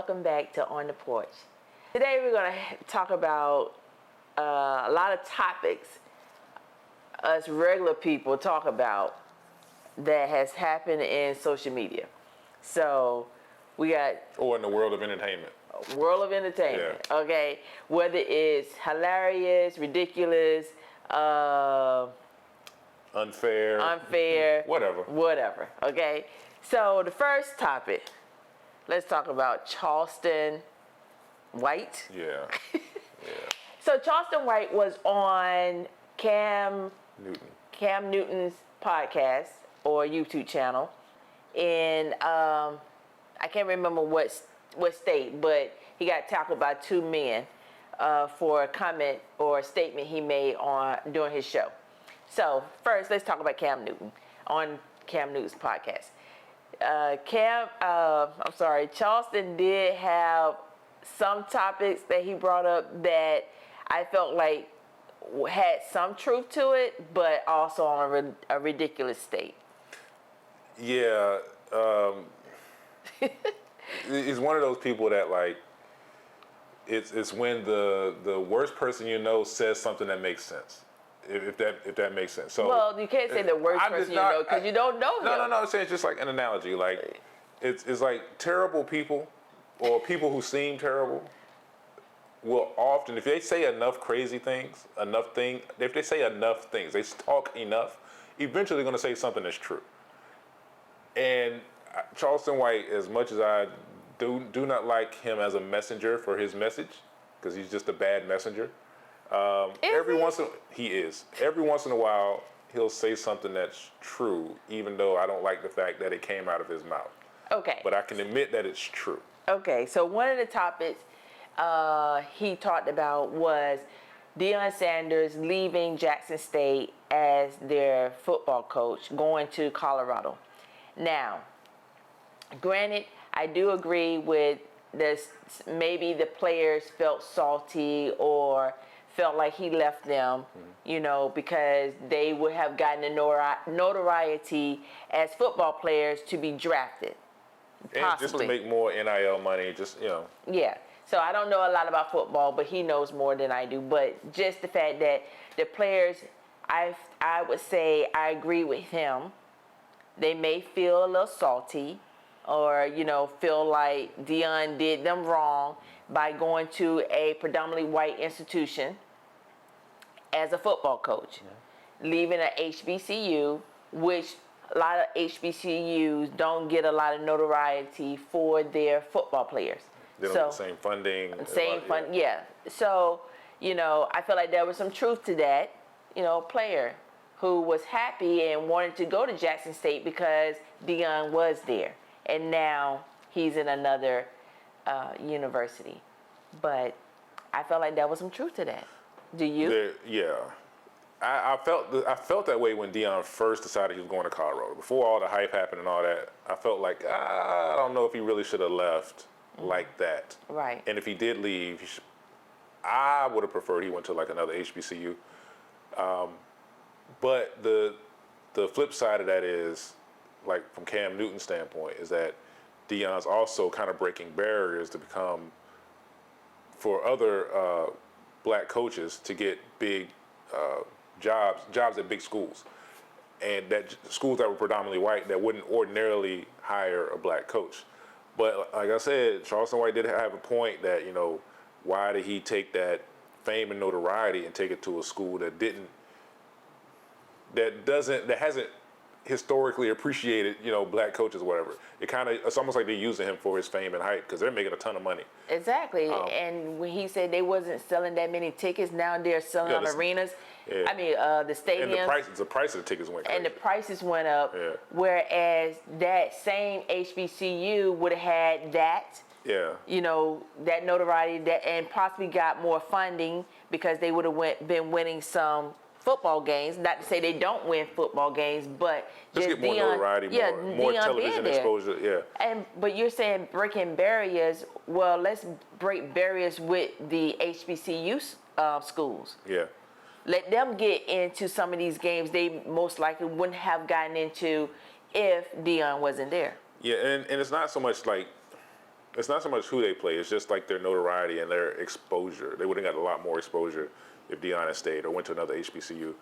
welcome back to On the Porch. Today we're going to talk about a lot of topics us regular people talk about that has happened in social media. So we got... Or in the world of entertainment. World of entertainment, yeah. Okay? Whether it's hilarious, ridiculous, unfair, whatever, okay? So the first topic, let's talk about Charleston White. Yeah. So Charleston White was on Cam Newton's podcast or YouTube channel, and I can't remember what state, but he got tackled by two men for a comment or a statement he made during his show. So first, let's talk about Cam Newton on Cam Newton's podcast. Charleston did have some topics that he brought up that I felt like had some truth to it, but also on a ridiculous state. Yeah. He's one of those people that, like, it's when the worst person you know says something that makes sense. If that makes sense. So, well, you can't say the worst person you know because you don't know him. No. I'm saying it's just like an analogy. Like, it's like terrible people or people who seem terrible will often, if they say enough crazy things, if they say enough things, they talk enough, eventually they're going to say something that's true. And Charleston White, as much as I do not like him as a messenger for his message, because he's just a bad messenger. Every once in a while, he'll say something that's true, even though I don't like the fact that it came out of his mouth. Okay. But I can admit that it's true. Okay, so one of the topics he talked about was Deion Sanders leaving Jackson State as their football coach, going to Colorado. Now, granted, I do agree with this. Maybe the players felt salty or felt like he left them, because they would have gotten the notoriety as football players to be drafted. And possibly. Just to make more NIL money, Yeah. So I don't know a lot about football, but he knows more than I do. But just the fact that the players, I would say I agree with him. They may feel a little salty or, feel like Deion did them wrong by going to a predominantly white institution as a football coach, leaving an HBCU, which a lot of HBCUs don't get a lot of notoriety for their football players. They don't get the same funding. Yeah. So, I feel like there was some truth to that, player who was happy and wanted to go to Jackson State because Deion was there. And now he's in another university. But I felt like there was some truth to that. Do you? I felt that way when Deion first decided he was going to Colorado. Before all the hype happened and all that, I felt like, I don't know if he really should have left like that. Right. And if he did leave, I would have preferred he went to like another HBCU. But the flip side of that is, like from Cam Newton's standpoint, is that Deion's also kind of breaking barriers to become, for other black coaches to get big jobs at big schools. And that schools that were predominantly white that wouldn't ordinarily hire a black coach. But like I said, Charleston White did have a point that, why did he take that fame and notoriety and take it to a school that hasn't historically appreciated, black coaches or whatever. It's almost like they're using him for his fame and hype because they're making a ton of money. Exactly. And when he said they wasn't selling that many tickets, now they're selling on arenas. Yeah. I mean, the stadiums. And the price of the tickets went crazy. And the prices went up. Yeah. Whereas that same HBCU would have had that. Yeah. That notoriety and possibly got more funding because they would have been winning some football games. Not to say they don't win football games, but just get more notoriety, more television exposure. Yeah. But you're saying breaking barriers. Well, let's break barriers with the HBCU schools. Yeah. Let them get into some of these games they most likely wouldn't have gotten into if Deion wasn't there. Yeah, and it's not so much like it's not so much who they play. It's just like their notoriety and their exposure. They would have got a lot more exposure if Deion had stayed or went to another HBCU.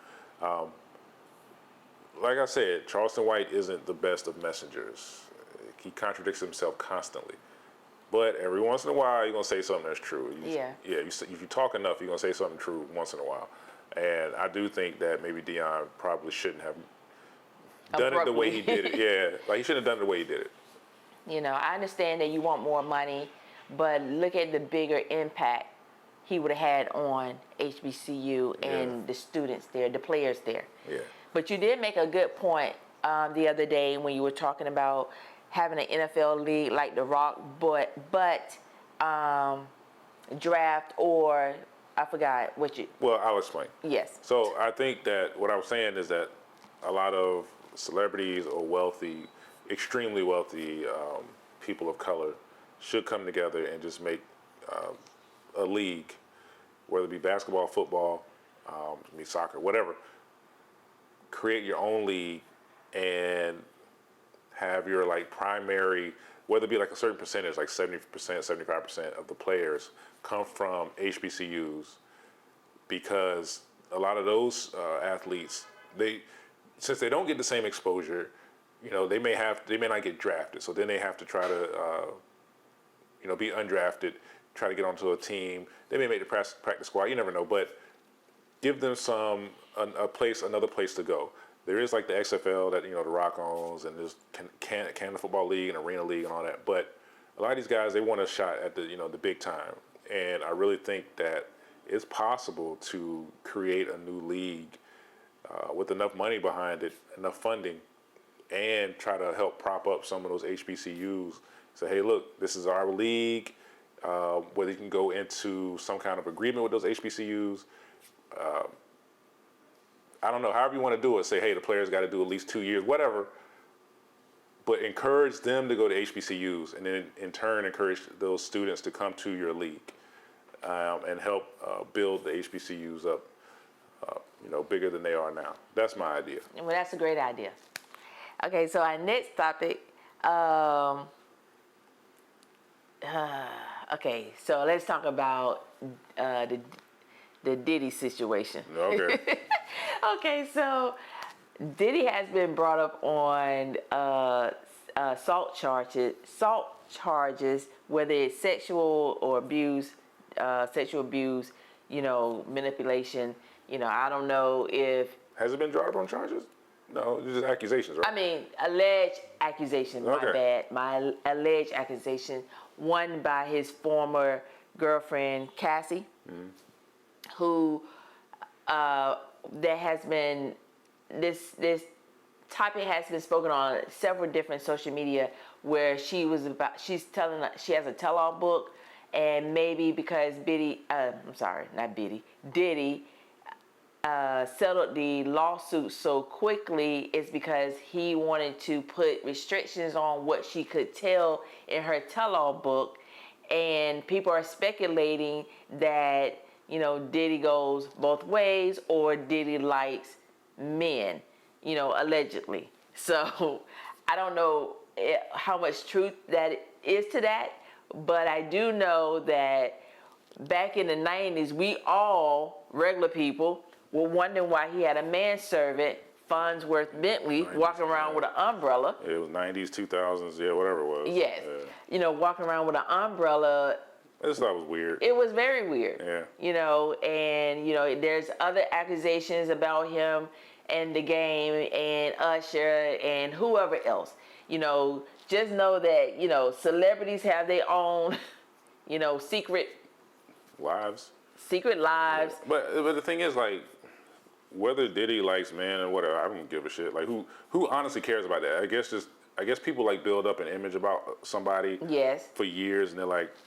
Like I said, Charleston White isn't the best of messengers. He contradicts himself constantly. But every once in a while, you're gonna say something that's true. Yeah. If you talk enough, you're gonna say something true once in a while. And I do think that maybe Deion probably shouldn't have done it the way he did it. Yeah, like he shouldn't have done it the way he did it. You know, I understand that you want more money, but look at the bigger impact he would have had on HBCU and the students there, the players there. Yeah. But you did make a good point the other day when you were talking about having an NFL league like The Rock, but draft or I forgot what you. Well, I'll explain. Yes. So I think that what I was saying is that a lot of celebrities or wealthy, extremely wealthy people of color should come together and just make a league, whether it be basketball, football, soccer, whatever. Create your own league and have your like primary, whether it be like a certain percentage, like 70%, 75% of the players come from HBCUs, because a lot of those athletes, since they don't get the same exposure, you know, they may not get drafted. So then they have to try to, be undrafted, try to get onto a team. They may make the practice squad. You never know, but give them another place to go. There is like the XFL that, The Rock owns, and there's Canada Football League and Arena League and all that. But a lot of these guys, they want a shot at the big time. And I really think that it's possible to create a new league with enough money behind it, enough funding, and try to help prop up some of those HBCUs. Say, hey, look, this is our league. Whether you can go into some kind of agreement with those HBCUs. I don't know, however you want to do it. Say, hey, the players got to do at least 2 years, whatever. But encourage them to go to HBCUs, and then in turn encourage those students to come to your league and help build the HBCUs up, bigger than they are now. That's my idea. Well, that's a great idea. Okay, so our next topic. Okay, so let's talk about the Diddy situation. Okay. Okay, so Diddy has been brought up on assault charges, whether it's sexual abuse, manipulation. I don't know if. Has it been brought up on charges? No, it's just accusations, right? I mean, alleged accusation. My bad. My alleged accusation, one by his former girlfriend Cassie, who there has been this topic has been spoken on several different social media, where she's telling, she has a tell-all book, and maybe because Diddy settled the lawsuit so quickly is because he wanted to put restrictions on what she could tell in her tell-all book, and people are speculating that Diddy goes both ways, or Diddy likes men, allegedly. So I don't know how much truth that is to that, but I do know that back in the 90s, we all, regular people, were wondering why he had a manservant, Farnsworth Bentley, 90s, walking around with an umbrella. It was 90s, 2000s, whatever it was. Yes. Yeah. Walking around with an umbrella. I just thought it was weird. It was very weird. Yeah. And there's other accusations about him and the game and Usher and whoever else. Just know that, celebrities have their own, secret lives. Secret lives. Yeah. But the thing is, like, whether Diddy likes men or whatever, I don't give a shit. Like, who honestly cares about that? I guess people like build up an image about somebody for years, and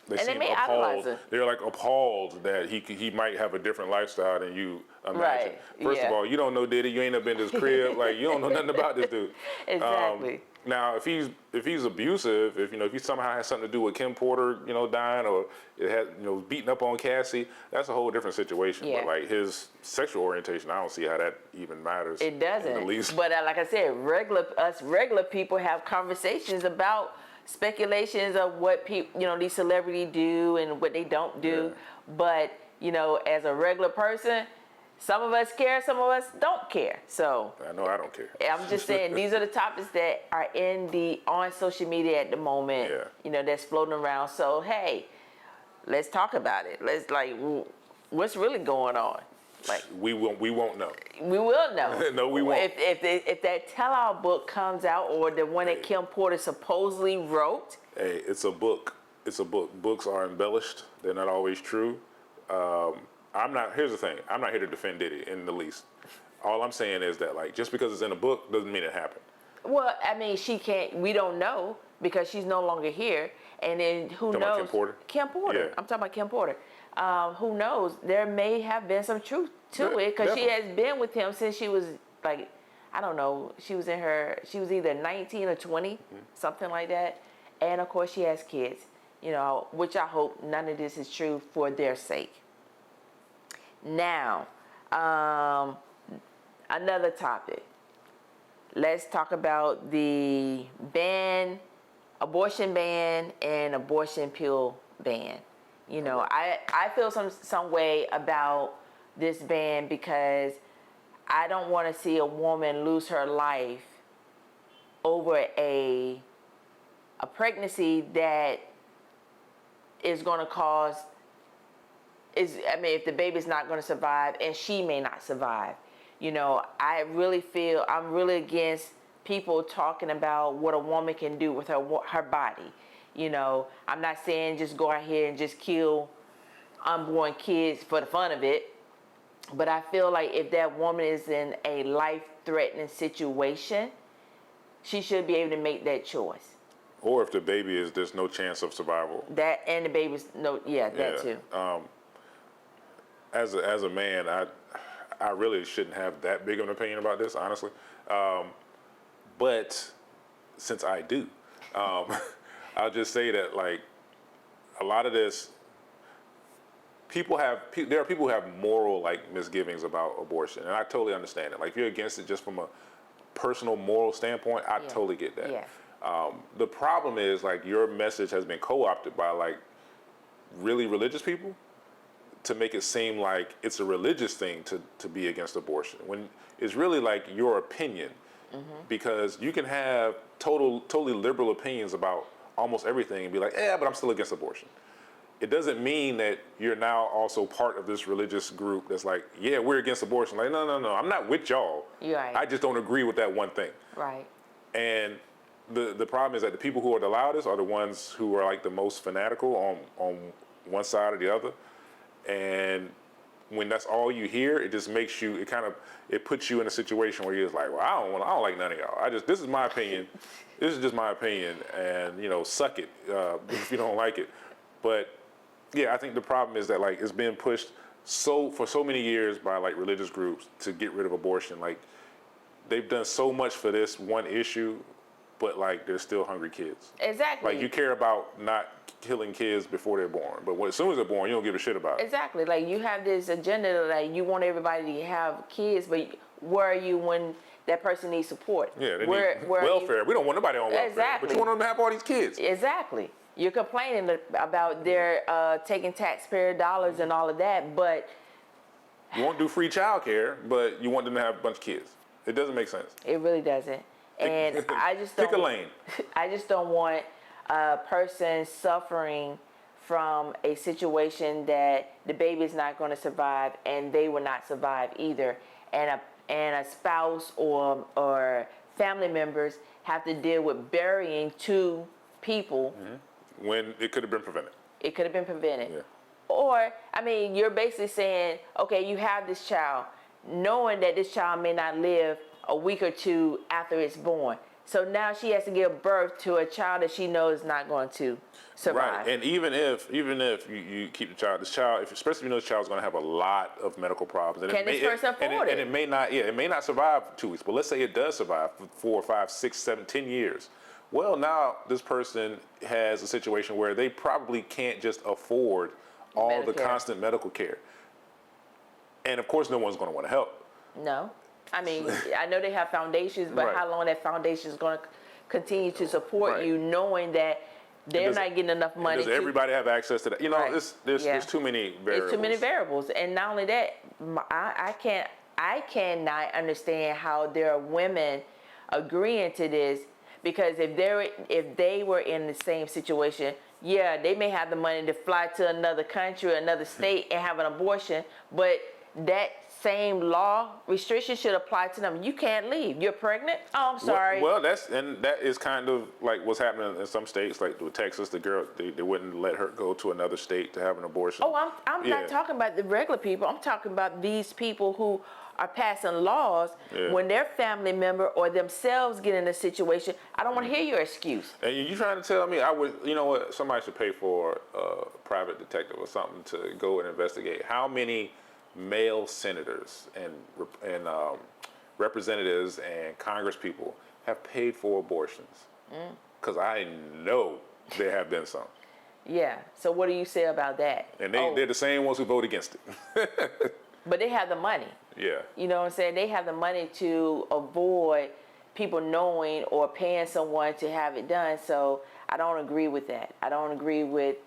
they seem appalled. They're like appalled that he might have a different lifestyle than you imagine. Right. First of all, you don't know Diddy. You ain't never been to his crib. Like, you don't know nothing about this dude. Exactly. Now, if he's abusive, if he somehow has something to do with Kim Porter, dying, or it had beating up on Cassie, that's a whole different situation. Yeah. But like his sexual orientation, I don't see how that even matters. It doesn't. In the least. But like I said, regular people have conversations about speculations of what people, these celebrities do and what they don't do. Yeah. But, as a regular person, some of us care, some of us don't care. So I know I don't care. I'm just saying these are the topics that are on social media at the moment. Yeah. That's floating around. So hey, let's talk about it. Let's what's really going on. Like we won't know. we will know. No, we won't. If that tell-all book comes out, or the one that Kim Porter supposedly wrote. Hey, it's a book. It's a book. Books are embellished. They're not always true. Here's the thing. I'm not here to defend Diddy in the least. All I'm saying is that, like, just because it's in a book doesn't mean it happened. Well, I mean, we don't know because she's no longer here. And then who knows? About Kim Porter? Kim Porter. Yeah. I'm talking about Kim Porter. Who knows? There may have been some truth to it because she has been with him since she was like, I don't know, she was either 19 or 20, something like that. And of course she has kids, which I hope none of this is true for their sake. Now, another topic. Let's talk about the abortion ban and abortion pill ban. I feel some way about this ban because I don't want to see a woman lose her life over a pregnancy that is going to cause if the baby's not going to survive and she may not survive. I really feel I'm really against people talking about what a woman can do with her body. I'm not saying just go out here and just kill unborn kids for the fun of it. But I feel like if that woman is in a life-threatening situation, she should be able to make that choice. Or if the baby there's no chance of survival. That and the baby's that too. As a man, I really shouldn't have that big of an opinion about this, honestly. But since I do, I'll just say that, like, a lot of this, there are people who have moral, like, misgivings about abortion, and I totally understand it. Like, if you're against it just from a personal moral standpoint, I totally get that. Yeah. The problem is, like, your message has been co-opted by, like, really religious people to make it seem like it's a religious thing to be against abortion, when it's really, like, your opinion. Because you can have totally liberal opinions about almost everything and be like, but I'm still against abortion. It doesn't mean that you're now also part of this religious group that's like, we're against abortion. Like, no, I'm not with y'all. Right. I just don't agree with that one thing. Right. And the problem is that the people who are the loudest are the ones who are, like, the most fanatical on one side or the other. And when that's all you hear, it just makes you, it puts you in a situation where you're just like, well, I don't like none of y'all. This is my opinion. This is just my opinion, and, suck it if you don't like it. But I think the problem is that, like, it's been pushed for so many years by, like, religious groups to get rid of abortion. Like, they've done so much for this one issue, but, like, there's still hungry kids. Exactly. Like, you care about not killing kids before they're born, but as soon as they're born, you don't give a shit about it. Exactly. Like, you have this agenda that you want everybody to have kids, but where are you when that person needs support? Yeah, they where need welfare. We don't want nobody on welfare. Exactly. But you want them to have all these kids. Exactly. You're complaining about their taking taxpayer dollars and all of that, but you won't do free child care, but you want them to have a bunch of kids. It doesn't make sense. It really doesn't. And I just don't. Pick a lane. I just don't want a person suffering from a situation that the baby's not going to survive and they will not survive either, and a spouse or family members have to deal with burying two people. When it could have been prevented. It could have been prevented. Yeah. Or, you're basically saying, okay, you have this child, knowing that this child may not live a week or two after it's born. So now she has to give birth to a child that she knows is not going to survive. Right, and even if you keep this child, especially if you know this child's going to have a lot of medical problems. Can this person afford it? And it may not survive 2 weeks, but let's say it does survive for 4, 5, 6, 7, 10 years. Well, now this person has a situation where they probably can't just afford all the constant medical care. And of course, no one's going to want to help. No. I know they have foundations, but Right. how long that foundation is going to continue to support Right. you, knowing that they're does- not getting enough money. Does everybody have access to that? You know, Right. there's too many variables. It's too many variables, and not only that, I cannot understand how there are women agreeing to this, because if they were in the same situation, yeah, they may have the money to fly to another country, another state, and have an abortion, but that same law restriction should apply to them. You can't leave. You're pregnant? Oh, I'm sorry. Well, that is kind of like what's happening in some states, like with Texas. The girl, they wouldn't let her go to another state to have an abortion. Oh, I'm Yeah. not talking about the regular people. I'm talking about these people who are passing laws Yeah. when their family member or themselves get in a situation. I don't want to hear your excuse. And you trying to tell me I would? You know what? Somebody should pay for a private detective or something to go and investigate how many male senators and representatives and Congress people have paid for abortions. Because I know there have been some. Yeah. So what do you say about that? And Oh, they're the same ones who vote against it. but they have the money. Yeah. You know what I'm saying? They have the money to avoid people knowing or paying someone to have it done. So I don't agree with that. I don't agree with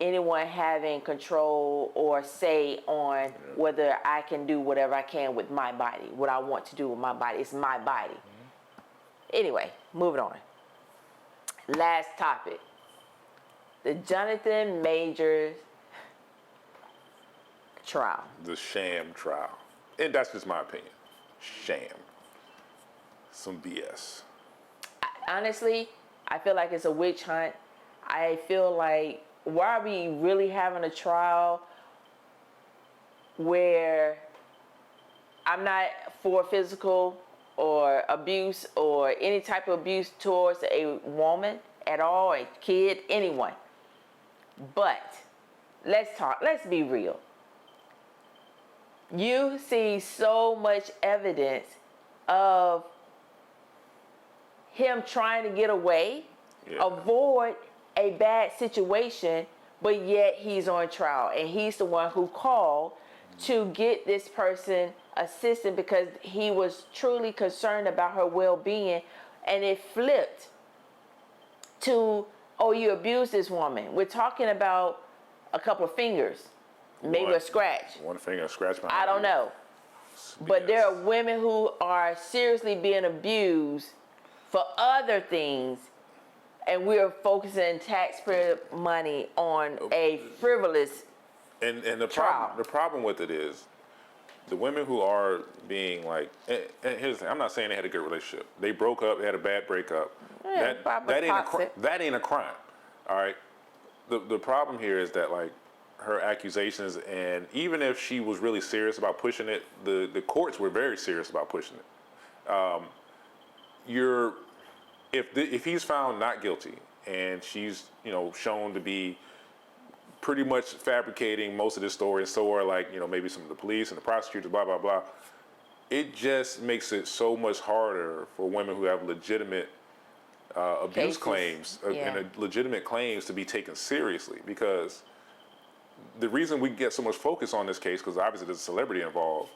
anyone having control or say on whether I can do whatever I can with my body, what I want to do with my body. It's my body. Anyway, moving on. Last topic. The Jonathan Majors trial. The sham trial. And that's just my opinion. Sham. Some BS. Honestly, I feel like it's a witch hunt. I feel like, why are we really having a trial where I'm not for physical or abuse or any type of abuse towards a woman at all, a kid, anyone? But let's be real. You see so much evidence of him trying to get away, Yeah. avoid a bad situation, but yet he's on trial, and he's the one who called to get this person assistance because he was truly concerned about her well-being, and it flipped to, oh, you abused this woman. We're talking about a couple of fingers, maybe One. a scratch. One finger, a scratch behind I don't the ear. know. But there are women who are seriously being abused for other things, and we are focusing taxpayer money on a frivolous. And the trial. problem with it is the women who are being like, and here's the thing, I'm not saying they had a good relationship. They broke up, they had a bad breakup. Yeah, probably toxic. That ain't a crime. All right. The problem here is that, like, her accusations, and even if she was really serious about pushing it, the courts were very serious about pushing it. If he's found not guilty and she's, you know, shown to be pretty much fabricating most of this story, and so are, like, you know, maybe some of the police and the prosecutors, blah, blah, blah, it just makes it so much harder for women who have legitimate abuse Cases. claims Yeah. and legitimate claims to be taken seriously. Because the reason we get so much focus on this case, because obviously there's a celebrity involved,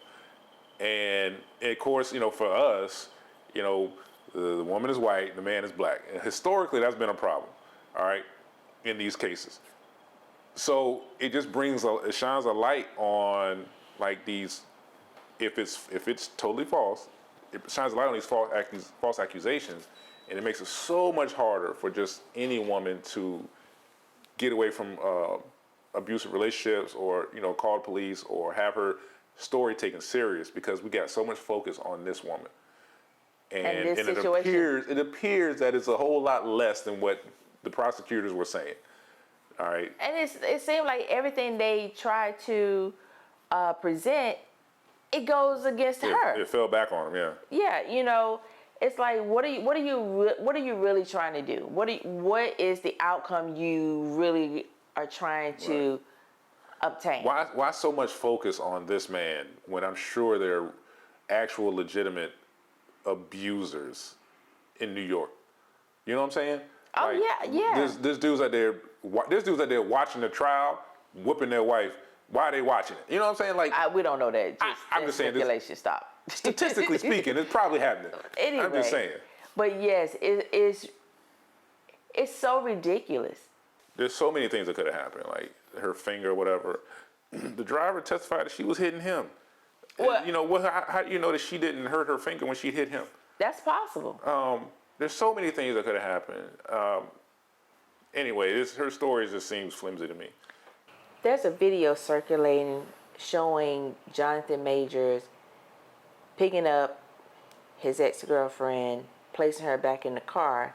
and of course, you know, for us, you know, the woman is white, the man is black. And historically, that's been a problem, all right, in these cases. So it just it shines a light on, like, these, if it's totally false, it shines a light on these false accusations, and it makes it so much harder for just any woman to get away from abusive relationships, or, you know, call the police, or have her story taken serious, because we got so much focus on this woman. And this it situation. appears that it's a whole lot less than what the prosecutors were saying. All right. And it seemed like everything they try to present, it goes against her. It fell back on him, yeah. Yeah, you know, it's like, what are you really trying to do? What is the outcome you really are trying to obtain? Why so much focus on this man when I'm sure there are actual legitimate abusers in New York? You know what I'm saying? Oh, yeah. There's dudes out there. There's dudes out there watching the trial, whooping their wife. Why are they watching it? You know what I'm saying? Like, We don't know that. I'm just saying this- speculation. Stop. statistically speaking, it's probably happening. Anyway, I'm just saying. But yes, it's so ridiculous. There's so many things that could have happened, like her finger, or whatever. The driver testified that she was hitting him. Well, You know, how do you know that she didn't hurt her finger when she hit him? that's possible. There's so many things that could have happened. Anyway, her story just seems flimsy to me. There's a video circulating showing Jonathan Majors picking up his ex-girlfriend, placing her back in the car,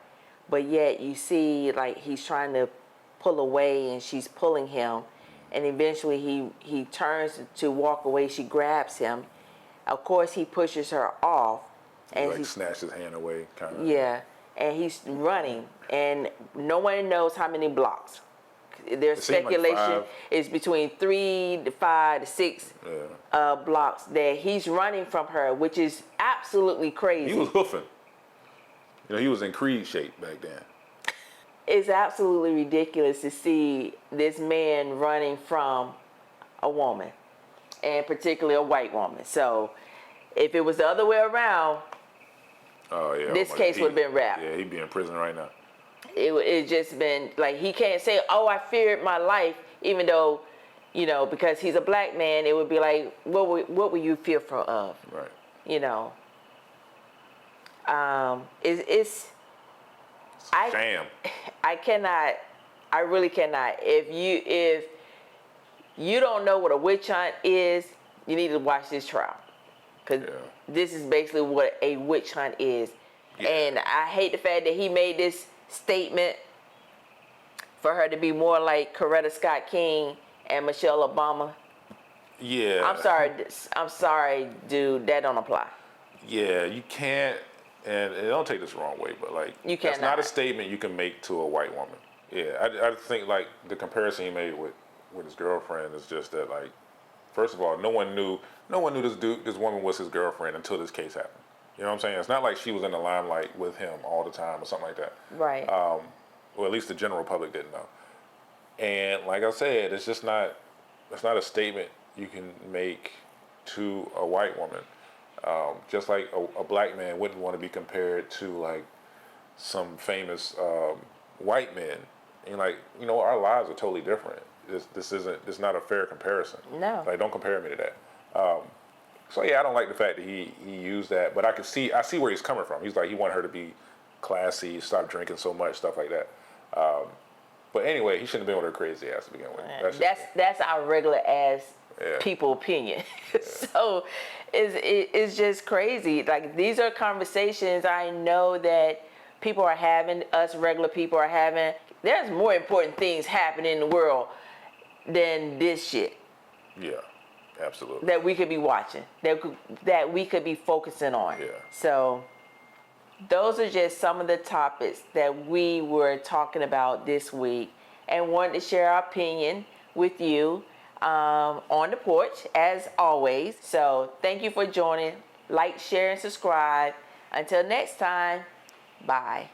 but yet you see like he's trying to pull away and she's pulling him, and eventually he turns to walk away. She grabs him. Of course, he pushes her off, and Like snatched his hand away, kind of. yeah, and he's running, and no one knows how many blocks. There's It seemed like speculation 5. it's between 3 to 5 to 6 blocks that he's running from her, which is absolutely crazy. He was hoofing. You know, he was in Creed shape back then. It's absolutely ridiculous to see this man running from a woman, and particularly a white woman. So if it was the other way around, Oh yeah. this case would have been wrapped. Yeah, he'd be in prison right now. It just been like, he can't say, oh, I feared my life, even though, you know, because he's a black man. It would be like, what were you fearful of? Right. You know, I Sham. I really cannot. If you don't know what a witch hunt is, you need to watch this trial, because this is basically what a witch hunt is. Yeah. And I hate the fact that he made this statement for her to be more like Coretta Scott King and Michelle Obama. Yeah. I'm sorry, dude. That don't apply. Yeah, you can't, and don't take this the wrong way, but like, You that's not cannot. a statement you can make to a white woman. Yeah, I think like the comparison he made with his girlfriend is just that, like, first of all, no one knew this woman was his girlfriend until this case happened. You know what I'm saying? It's not like she was in the limelight with him all the time or something like that. Right. Well, at least the general public didn't know. And like I said, it's not a statement you can make to a white woman. Just like a black man wouldn't want to be compared to like some famous white men. And like, you know, our lives are totally different. It's not a fair comparison. No. Like, don't compare me to that. So yeah, I don't like the fact that he used that, but I see where he's coming from. He's like, he wanted her to be classy, stop drinking so much, stuff like that. But anyway, he shouldn't have been with her crazy ass to begin with. That's our regular ass Yeah. people opinion. So it's just crazy. Like, these are conversations I know that people are having, us regular people are having. There's more important things happening in the world than this shit Yeah, absolutely. that we could be watching, that we could be focusing on. Yeah. So those are just some of the topics that we were talking about this week, and wanted to share our opinion with you on the porch, as always. So thank you for joining. Like, share, and subscribe. Until next time, bye.